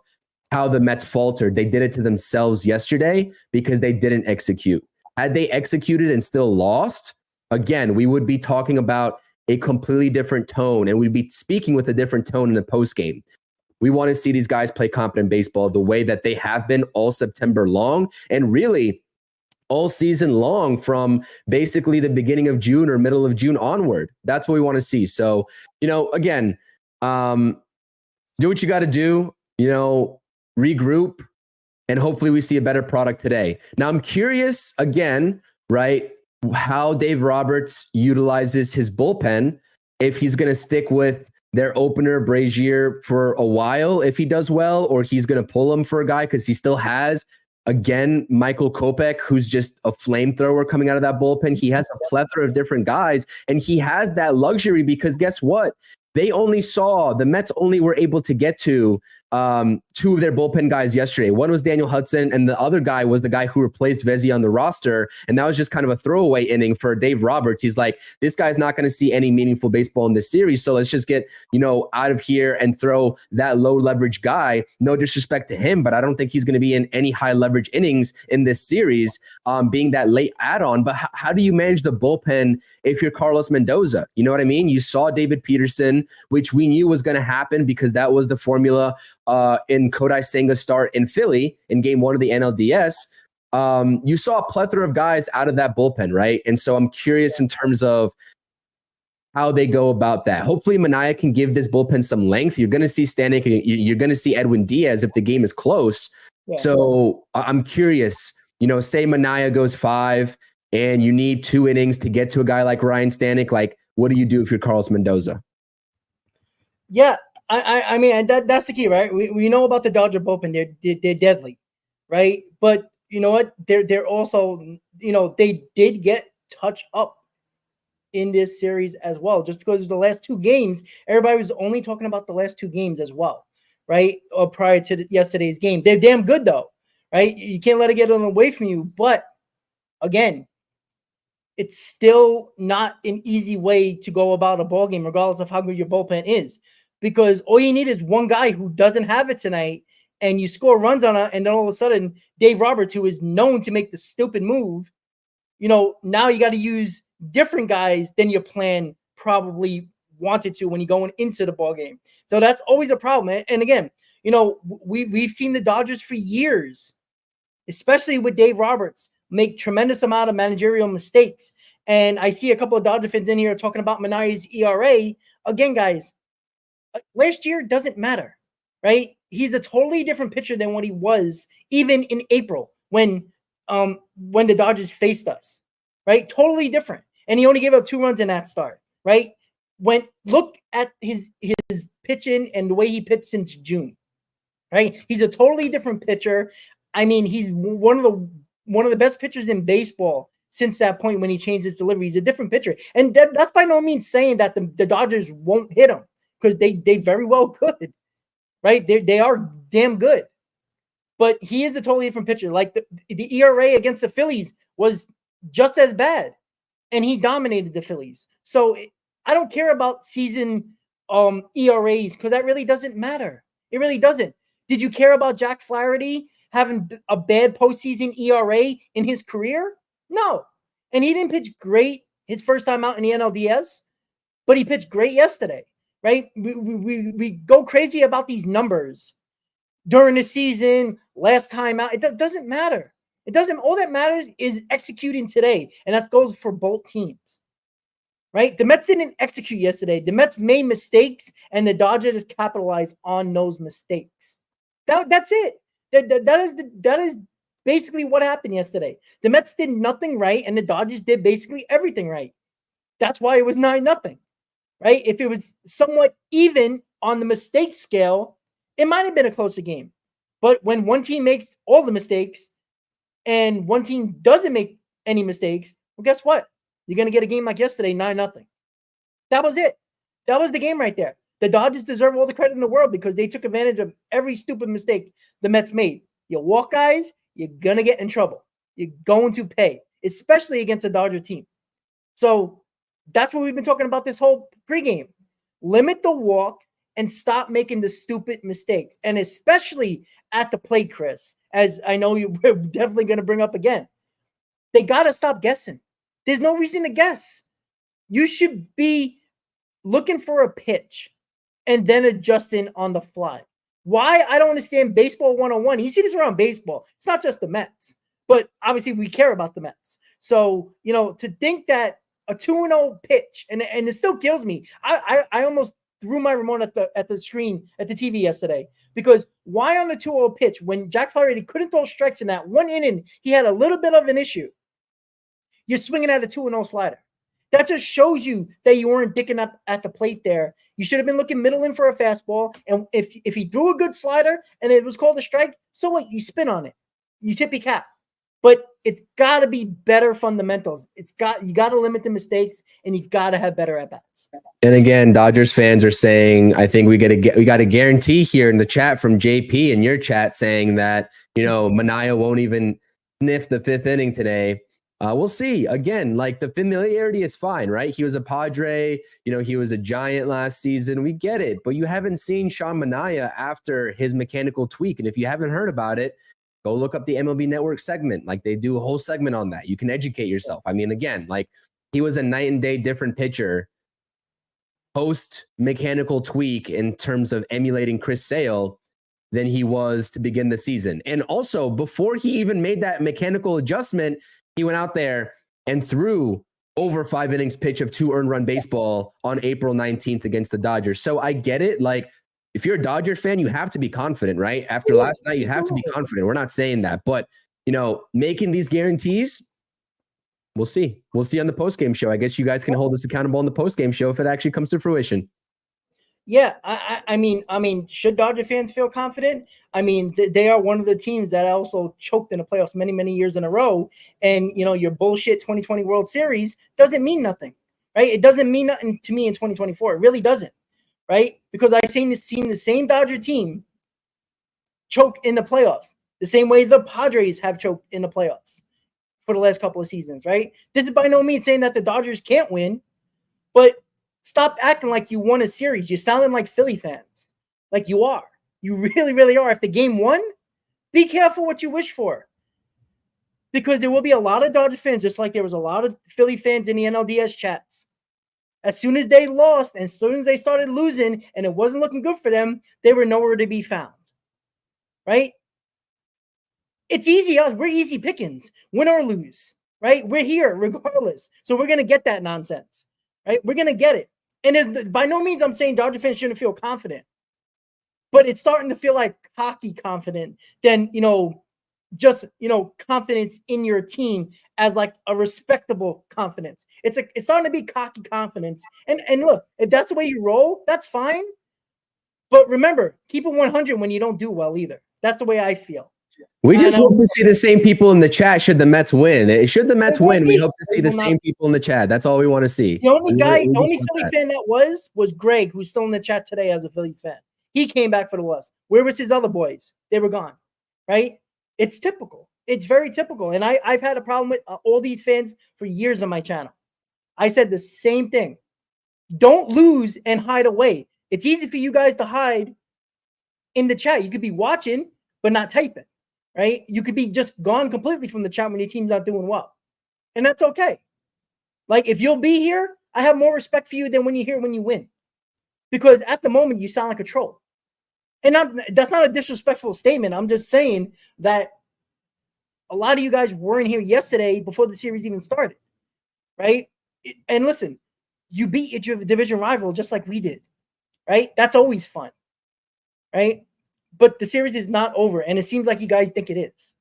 how the Mets faltered. They did it to themselves yesterday because they didn't execute. Had they executed and still lost, again, we would be talking about a completely different tone, and we'd be speaking with a different tone in the postgame. We want to see these guys play competent baseball the way that they have been all September long, and really all season long, from basically the beginning of June or middle of June onward. That's what we want to see. So, again, do what you got to do, regroup, and hopefully we see a better product today. Now, I'm curious, again, right, how Dave Roberts utilizes his bullpen, if he's going to stick with their opener, Brazier, for a while, if he does well, or he's going to pull him for a guy because he still has, again, Michael Kopech, who's just a flamethrower coming out of that bullpen. He has a plethora of different guys, and he has that luxury because guess what? The Mets only were able to get to 2 of their bullpen guys yesterday. One was Daniel Hudson, and the other guy was the guy who replaced Vezzi on the roster. And that was just kind of a throwaway inning for Dave Roberts. He's like, this guy's not going to see any meaningful baseball in this series. So let's just get, out of here and throw that low leverage guy. No disrespect to him, but I don't think he's going to be in any high leverage innings in this series, being that late add-on. But how do you manage the bullpen if you're Carlos Mendoza? You know what I mean? You saw David Peterson, which we knew was going to happen because that was the formula in Kodai Senga's start in Philly in game 1 of the NLDS. You saw a plethora of guys out of that bullpen, right? And so I'm curious in terms of how they go about that. Hopefully Manaea can give this bullpen some length. You're going to see Stanek, you're going to see Edwin Diaz if the game is close. Yeah. So I'm curious, say Manaea goes 5 and you need 2 innings to get to a guy like Ryan Stanek. Like, what do you do if you're Carlos Mendoza?
Yeah. I mean, that's the key, right? We know about the Dodger bullpen. They're deadly, right? But you know what? They're also, they did get touch up in this series as well. Just because of the last 2 games, everybody was only talking about the last 2 games as well, right? Or prior to yesterday's game. They're damn good though, right? You can't let it get away from you. But again, it's still not an easy way to go about a ball game, regardless of how good your bullpen is. Because all you need is one guy who doesn't have it tonight, and you score runs on it, and then all of a sudden, Dave Roberts, who is known to make the stupid move, now you got to use different guys than your plan probably wanted to when you're going into the ball game. So that's always a problem. And again, we've seen the Dodgers for years, especially with Dave Roberts, make tremendous amount of managerial mistakes. And I see a couple of Dodger fans in here talking about Manaea's ERA. Again, guys, last year doesn't matter, right? He's a totally different pitcher than what he was even in April when the Dodgers faced us, right? Totally different. And he only gave up 2 runs in that start, right? Look at his pitching and the way he pitched since June, right? He's a totally different pitcher. I mean, he's one of the best pitchers in baseball since that point when he changed his delivery. He's a different pitcher. And that's by no means saying that the Dodgers won't hit him, because they very well could, right? They are damn good. But he is a totally different pitcher. Like the ERA against the Phillies was just as bad, and he dominated the Phillies. So I don't care about season ERAs, because that really doesn't matter. It really doesn't. Did you care about Jack Flaherty having a bad postseason ERA in his career? No. And he didn't pitch great his first time out in the NLDS, but he pitched great yesterday, right? We go crazy about these numbers during the season, last time out. It doesn't matter. It doesn't. All that matters is executing today, and that goes for both teams, right? The Mets didn't execute yesterday. The Mets made mistakes, and the Dodgers capitalized on those mistakes. That's it. That is basically what happened yesterday. The Mets did nothing right, and the Dodgers did basically everything right. That's why it was 9-0, right? If it was somewhat even on the mistake scale, it might have been a closer game. But when one team makes all the mistakes and one team doesn't make any mistakes, well, guess what? You're going to get a game like yesterday, 9-0. That was it. That was the game right there. The Dodgers deserve all the credit in the world because they took advantage of every stupid mistake the Mets made. You walk guys, you're going to get in trouble. You're going to pay, especially against a Dodger team. So that's what we've been talking about this whole pregame. Limit the walks and stop making the stupid mistakes. And especially at the plate, Chris, as I know you're definitely going to bring up again. They got to stop guessing. There's no reason to guess. You should be looking for a pitch and then adjusting on the fly. Why? I don't understand baseball 101. You see this around baseball. It's not just the Mets, but obviously we care about the Mets. So, to think that a 2-0 pitch, and it still kills me. I almost threw my remote at the screen at the TV yesterday, because why on the 2-0 pitch when Jack Flaherty couldn't throw strikes in that one inning, he had a little bit of an issue. You're swinging at a 2-0 slider. That just shows you that you weren't dicking up at the plate there. You should have been looking middle in for a fastball. And if he threw a good slider and it was called a strike, so what? You spin on it. You tip your cap. But it's got to be better fundamentals. You got to limit the mistakes, and you got to have better at bats.
And again, Dodgers fans are saying, I think we got a guarantee here in the chat from JP in your chat saying that Manaea won't even sniff the 5th inning today. We'll see. Again, like, the familiarity is fine, right? He was a Padre, he was a Giant last season. We get it, but you haven't seen Sean Manaea after his mechanical tweak. And if you haven't heard about it, go look up the MLB Network segment. Like, they do a whole segment on that. You can educate yourself. I mean, again, like, he was a night and day different pitcher post mechanical tweak in terms of emulating Chris Sale than he was to begin the season. And also, before he even made that mechanical adjustment, he went out there and threw over 5 innings pitch of 2 earned run baseball on April 19th against the Dodgers. So I get it. Like, if you're a Dodgers fan, you have to be confident, right? After last night, you have to be confident. We're not saying that, but making these guarantees, we'll see. We'll see on the postgame show. I guess you guys can hold us accountable on the postgame show if it actually comes to fruition.
Yeah, I mean, should Dodger fans feel confident? I mean, they are one of the teams that also choked in the playoffs many, many years in a row. And, your bullshit 2020 World Series doesn't mean nothing, right? It doesn't mean nothing to me in 2024. It really doesn't, right? Because I've seen the same Dodger team choke in the playoffs, the same way the Padres have choked in the playoffs for the last couple of seasons, right? This is by no means saying that the Dodgers can't win, but stop acting like you won a series. You're sounding like Philly fans. Like you are. You really, really are. If the game won, be careful what you wish for. Because there will be a lot of Dodger fans, just like there was a lot of Philly fans in the NLDS chats. As soon as they lost, and as soon as they started losing, and it wasn't looking good for them, they were nowhere to be found. Right? It's easy. We're easy pickings. Win or lose. Right? We're here regardless. So we're going to get that nonsense. Right? We're going to get it. And by no means I'm saying Dodger fans shouldn't feel confident, but it's starting to feel like cocky confident than, just, confidence in your team as like a respectable confidence. It's starting to be cocky confidence. And look, if that's the way you roll, that's fine. But remember, keep it 100 when you don't do well either. That's the way I feel.
We just hope to see the same people in the chat should the Mets win. Should the Mets win, we hope to see the same people in the chat. That's all we want to see.
The only Philly fan that was Greg, who's still in the chat today as a Phillies fan. He came back for the loss. Where was his other boys? They were gone, right? It's typical. It's very typical. And I've had a problem with all these fans for years on my channel. I said the same thing. Don't lose and hide away. It's easy for you guys to hide in the chat. You could be watching, but not typing, right? You could be just gone completely from the chat when your team's not doing well. And that's okay. Like, if you'll be here, I have more respect for you than when you're here when you win. Because at the moment, you sound like a troll. And that's not a disrespectful statement. I'm just saying that a lot of you guys weren't here yesterday before the series even started, right? And listen, you beat your division rival just like we did, right? That's always fun, right? But the series is not over, and it seems like you guys think it is.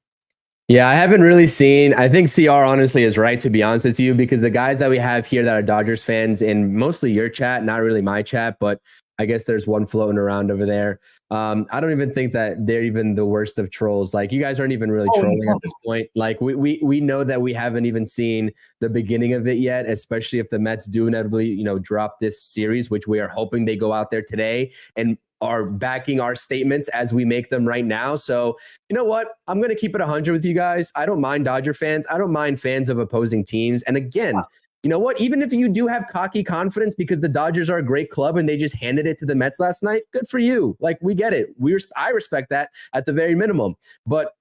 Yeah, I haven't really seen. I think CR honestly is right, to be honest with you, because the guys that we have here that are Dodgers fans, and mostly your chat, not really my chat, but I guess there's one floating around over there. I don't even think that they're even the worst of trolls. Like, you guys aren't even really trolling at this point. Like, we know that we haven't even seen the beginning of it yet, especially if the Mets do inevitably, drop this series, which we are hoping they go out there today and are backing our statements as we make them right now. So, you know what? I'm going to keep it 100 with you guys. I don't mind Dodger fans. I don't mind fans of opposing teams. And again, you know what? Even if you do have cocky confidence because the Dodgers are a great club and they just handed it to the Mets last night, good for you. Like, we get it. I respect that at the very minimum. But,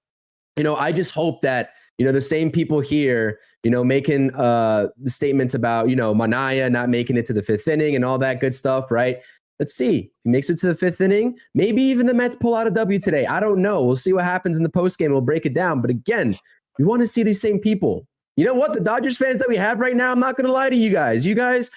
I just hope that, the same people here, making statements about, Manaya not making it to the fifth inning and all that good stuff, right? Let's see. If he makes it to the fifth inning, maybe even the Mets pull out a W today. I don't know. We'll see what happens in the postgame. We'll break it down. But again, we want to see these same people. You know what? The Dodgers fans that we have right now, I'm not going to lie to you guys. You guys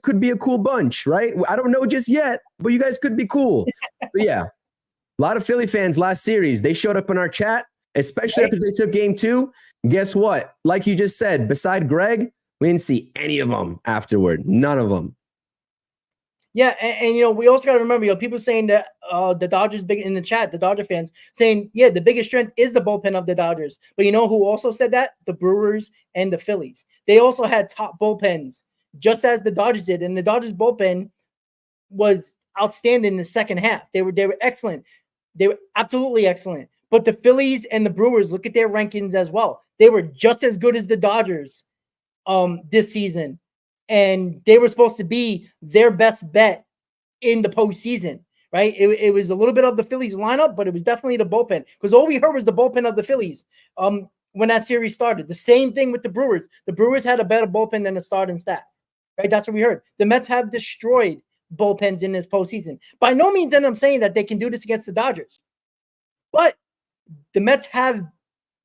could be a cool bunch, right? I don't know just yet, but you guys could be cool. But yeah, a lot of Philly fans last series, they showed up in our chat, especially after they took game 2. And guess what? Like you just said, beside Greg, we didn't see any of them afterward. None of them.
Yeah, and we also got to remember, people saying that the Dodgers big in the chat, the Dodger fans saying, yeah, the biggest strength is the bullpen of the Dodgers. But you know who also said that? The Brewers and the Phillies. They also had top bullpens, just as the Dodgers did. And the Dodgers bullpen was outstanding in the second half. They were excellent. They were absolutely excellent. But the Phillies and the Brewers, look at their rankings as well. They were just as good as the Dodgers this season. And they were supposed to be their best bet in the postseason, right? It was a little bit of the Phillies lineup, but it was definitely the bullpen, because all we heard was the bullpen of the Phillies when that series started. The same thing with the Brewers. The Brewers had a better bullpen than the starting staff, right? That's what we heard. The Mets have destroyed bullpens in this postseason. By no means am I saying that they can do this against the Dodgers, but the Mets have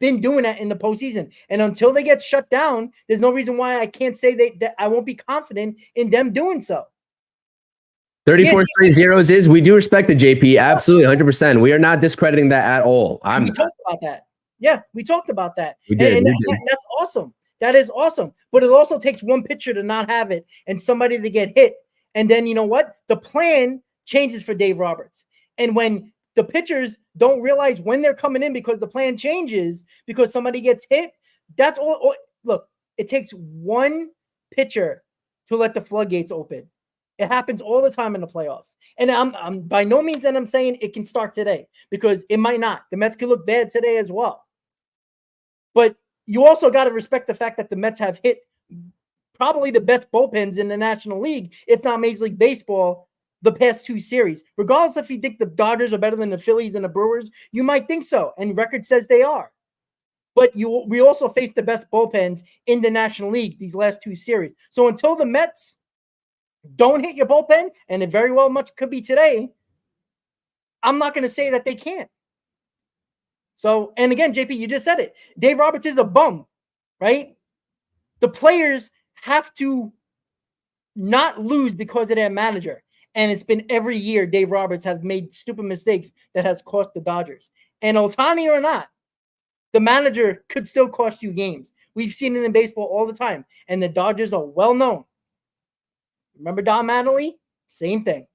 been doing that in the postseason. And until they get shut down, there's no reason why I can't say that I won't be confident in them doing so.
34 straight zeros is, we do respect the JP. Absolutely, 100%. We are not discrediting that at all.
We talked about that. Yeah, we talked about that.
We did.
And that's awesome. That is awesome. But it also takes one pitcher to not have it and somebody to get hit. And then, you know what? The plan changes for Dave Roberts. And when the pitchers don't realize when they're coming in because the plan changes because somebody gets hit, that's all. Look, it takes one pitcher to let the floodgates open. It happens all the time in the playoffs. And I'm by no means that I'm saying it can start today, because it might not. The Mets could look bad today as well. But you also got to respect the fact that the Mets have hit probably the best bullpens in the National League, if not Major League Baseball, the past 2 series. Regardless if you think the Dodgers are better than the Phillies and the Brewers, you might think so, and record says they are. But we also faced the best bullpens in the National League these last 2 series. So until the Mets don't hit your bullpen, and it very well much could be today, I'm not going to say that they can't. So, and again, JP, you just said it. Dave Roberts is a bum, right? The players have to not lose because of their manager. And it's been every year Dave Roberts has made stupid mistakes that has cost the Dodgers. And Ohtani or not, the manager could still cost you games. We've seen it in baseball all the time. And the Dodgers are well known. Remember Don Mattingly? Same thing.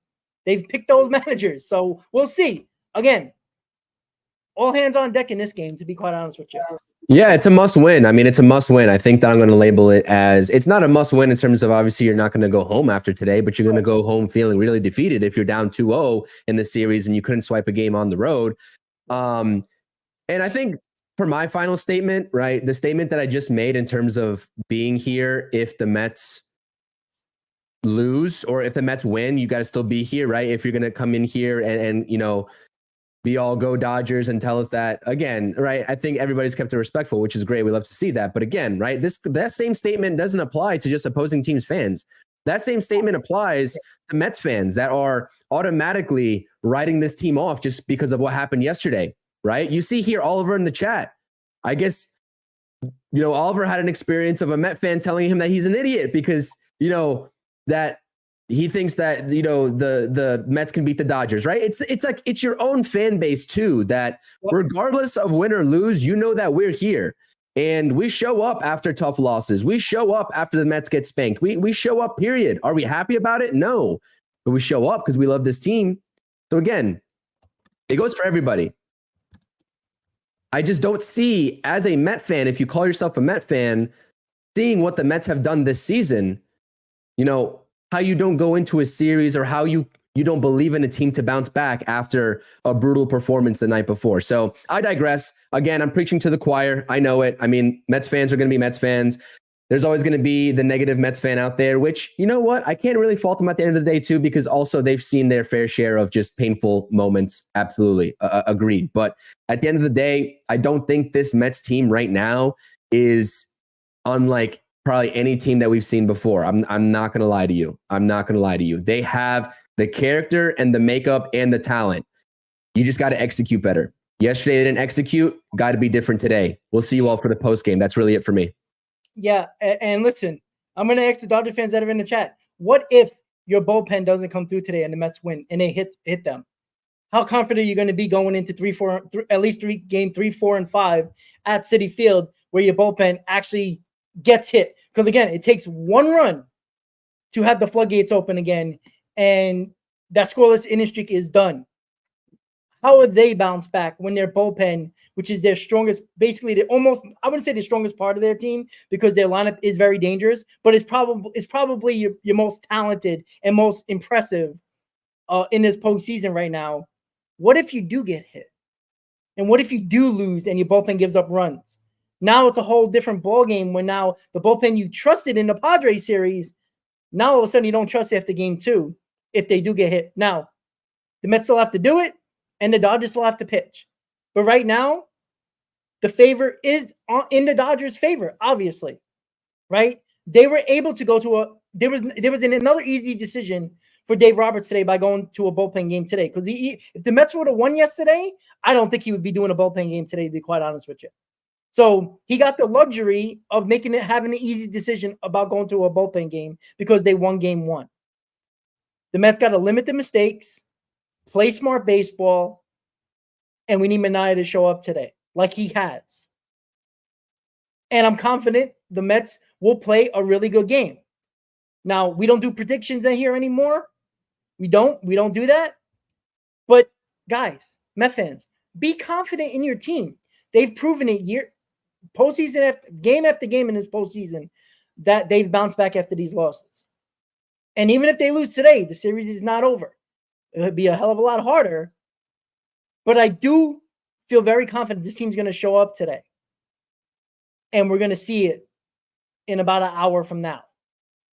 They've picked those managers. So we'll see. Again, all hands on deck in this game, to be quite honest with you.
Yeah, it's a must win. I mean, it's a must win. I think that I'm going to label it as, it's not a must win in terms of obviously you're not going to go home after today, but you're going to go home feeling really defeated if you're down 2-0 in the series and you couldn't swipe a game on the road. And I think for my final statement, right, the statement that I just made in terms of being here if the Mets lose or if the Mets win, you got to still be here, right? If you're going to come in here and you know, be all go Dodgers and tell us that again, right? I think everybody's kept it respectful, which is great. We love to see that. But again, right, that same statement doesn't apply to just opposing teams' fans. That same statement applies to Mets fans that are automatically writing this team off just because of what happened yesterday, right? You see here Oliver in the chat. I guess, you know, Oliver had an experience of a Met fan telling him that he's an idiot because, you know, that he thinks that, you know, the Mets can beat the Dodgers, right? It's like, it's your own fan base too, that regardless of win or lose, you know that we're here and we show up after tough losses. We show up after the Mets get spanked. We show up, period. Are we happy about it? No, but we show up because we love this team. So again, it goes for everybody. I just don't see, as a Met fan, if you call yourself a Met fan, seeing what the Mets have done this season, you know, how you don't go into a series or how you don't believe in a team to bounce back after a brutal performance the night before. So I digress. Again, I'm preaching to the choir. I know it. I mean, Mets fans are going to be Mets fans. There's always going to be the negative Mets fan out there, which, you know what? I can't really fault them at the end of the day too, because also they've seen their fair share of just painful moments. Absolutely. Agreed. But at the end of the day, I don't think this Mets team right now is unlike probably any team that we've seen before. I'm not going to lie to you. I'm not going to lie to you. They have the character and the makeup and the talent. You just got to execute better. Yesterday they didn't execute. Got to be different today. We'll see you all for the post game. That's really it for me.
Yeah, and listen, I'm going to ask the Dodger fans that are in the chat. What if your bullpen doesn't come through today and the Mets win and they hit them? How confident are you going to be going into at least game 3, 4, and 5 at Citi Field where your bullpen actually gets hit? Because again, it takes one run to have the floodgates open again, and that scoreless inning streak is done. How would they bounce back when their bullpen, which is their strongest, basically I wouldn't say the strongest part of their team because their lineup is very dangerous, but it's probably your most talented and most impressive in this postseason right now. What if you do get hit? And what if you do lose and your bullpen gives up runs? Now it's a whole different ballgame when now the bullpen you trusted in the Padres series, now all of a sudden you don't trust after game 2 if they do get hit. Now, the Mets still have to do it, and the Dodgers still have to pitch. But right now, the favor is in the Dodgers' favor, obviously, right? They were able to go to there was another easy decision for Dave Roberts today by going to a bullpen game today. Because if the Mets would have won yesterday, I don't think he would be doing a bullpen game today, to be quite honest with you. So he got the luxury of having an easy decision about going to a bullpen game because they won game 1. The Mets got to limit the mistakes, play smart baseball, and we need Manaea to show up today like he has. And I'm confident the Mets will play a really good game. Now, we don't do predictions in here anymore. We don't do that. But guys, Met fans, be confident in your team. They've proven it postseason after game in this postseason that they've bounced back after these losses. And even if they lose today, the series is not over. It would be a hell of a lot harder. But I do feel very confident this team's going to show up today. And we're going to see it in about an hour from now.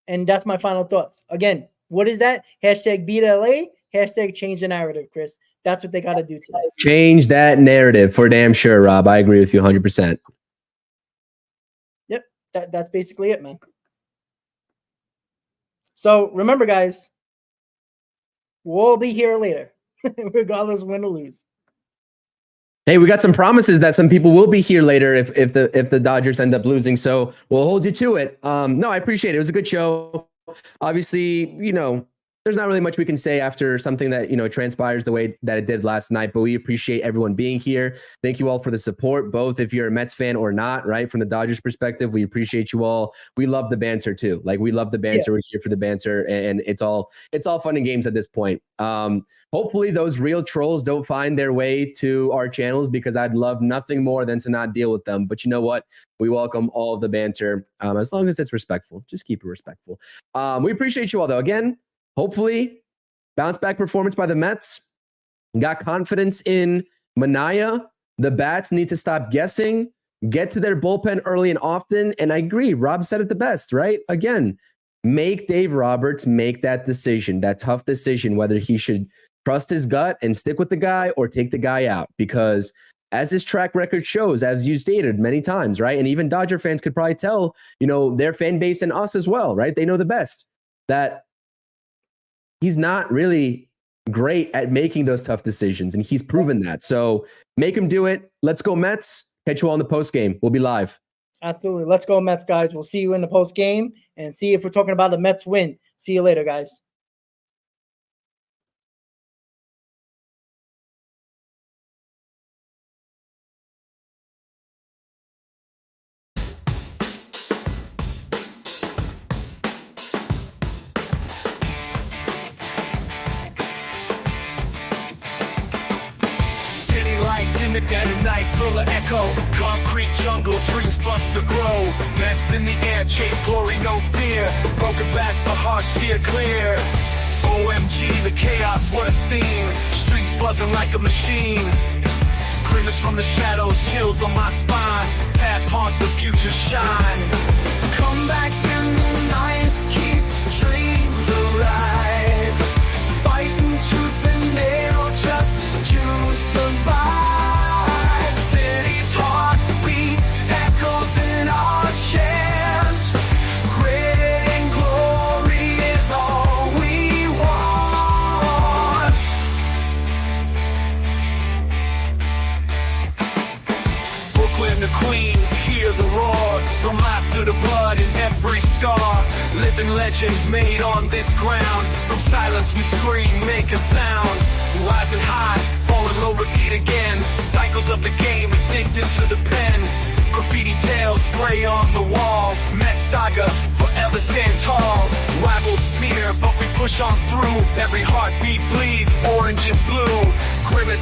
And that's my final thoughts. Again, what is that? Hashtag beat LA. Hashtag change the narrative, Chris. That's what they got to do today.
Change that narrative for damn sure, Rob. I agree with you 100%.
Yep. That's basically it, man. So remember, guys, we'll all be here later, regardless of win or lose.
Hey, we got some promises that some people will be here later if the Dodgers end up losing. So we'll hold you to it. No, I appreciate it. It was a good show. obviously, there's not really much we can say after something that, transpires the way that it did last night, but we appreciate everyone being here. Thank you all for the support, both if you're a Mets fan or not, right? From the Dodgers perspective, we appreciate you all. We love the banter too. Like, we love the banter. Yeah. We're here for the banter, and it's all fun and games at this point. Hopefully those real trolls don't find their way to our channels, because I'd love nothing more than to not deal with them. But you know what? We welcome all of the banter, as long as it's respectful. Just keep it respectful. We appreciate you all, though. Again, hopefully, bounce back performance by the Mets. Got confidence in Manaea. The bats need to stop guessing, get to their bullpen early and often. And I agree, Rob said it the best, right? Again, make Dave Roberts make that decision, that tough decision, whether he should trust his gut and stick with the guy or take the guy out. Because as his track record shows, as you stated many times, right? And even Dodger fans could probably tell, their fan base and us as well, right? They know the best, that he's not really great at making those tough decisions, and he's proven that. So make him do it. Let's go Mets. Catch you all in the post game. We'll be live.
Absolutely. Let's go Mets, guys. We'll see you in the post game and see if we're talking about the Mets win. See you later, guys.
Dead at night, full of echo. Concrete jungle, trees bust to grow. Mets in the air, chase glory, no fear. Broken backs, the heart steer clear. OMG, the chaos, what a scene. Streets buzzing like a machine. Grimace from the shadows, chills on my spine. Past haunts, the future shine. Comebacks in the night, keep dreams alive. Fighting tooth and nail just to survive. Queens, hear the roar, from laughter to blood in every scar. Living legends made on this ground. From silence we scream, make a sound. Rising high, falling low, repeat again. Cycles of the game, addicted to the pen. Graffiti tales spray on the wall. Met saga, forever stand tall. Rivals smear, but we push on through. Every heartbeat bleeds, orange and blue. Grimace